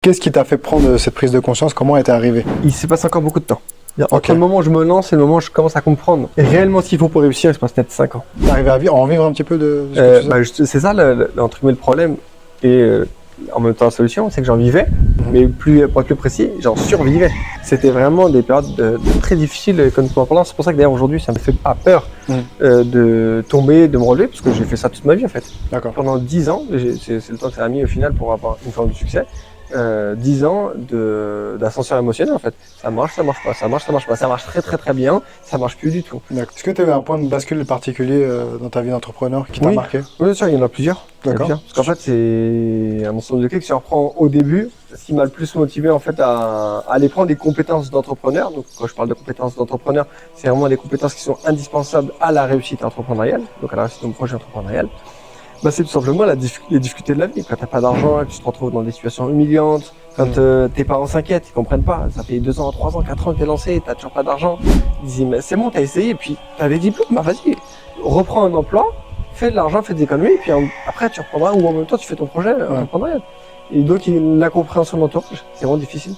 Qu'est-ce qui t'a fait prendre cette prise de conscience? Comment elle t'est arrivée? Il s'est passé encore beaucoup de temps. Entre Ok. le moment où je me lance et le moment où je commence à comprendre réellement ce qu'il faut pour réussir, il se passe peut-être 5 ans. T'es arrivé à en vivre un petit peu de ce que tu faisais? C'est ça, entre guillemets, le problème. Et en même temps, la solution, c'est que j'en vivais, mais pour être plus précis, j'en survivais. C'était vraiment des périodes très difficiles économiquement parlant. C'est pour ça que d'ailleurs aujourd'hui, ça me fait pas peur de tomber, de me relever, parce que j'ai fait ça toute ma vie en fait. D'accord. Pendant 10 ans, c'est le temps que ça a mis au final pour avoir une forme de succès. 10 ans d'ascension émotionnelle en fait. Ça marche pas, ça marche pas, ça marche très bien, ça marche plus du tout. D'accord. Est-ce que tu as eu un point de bascule particulier dans ta vie d'entrepreneur qui t'a marqué? Oui, bien sûr, il y en a plusieurs. D'accord. Parce qu'en fait, c'est un ensemble de clés que si on reprend au début, ce qui m'a le plus motivé en fait à aller prendre des compétences d'entrepreneur. Donc quand je parle de compétences d'entrepreneur, c'est vraiment des compétences qui sont indispensables à la réussite entrepreneuriale, donc à la réussite de mon projet entrepreneurial. Bah, c'est tout simplement les difficultés de la vie. Quand t'as pas d'argent, que tu te retrouves dans des situations humiliantes, quand tes parents s'inquiètent, ils comprennent pas. Ça fait 2 ans, 3 ans, 4 ans que t'es lancé, t'as toujours pas d'argent. Ils disent, mais c'est bon, t'as essayé, et puis t'as des diplômes, bah vas-y, reprends un emploi, fais de l'argent, fais des économies, et puis après tu reprendras, ou en même temps tu fais ton projet entrepreneurial. Et donc l'incompréhension de l'entourage, c'est vraiment difficile.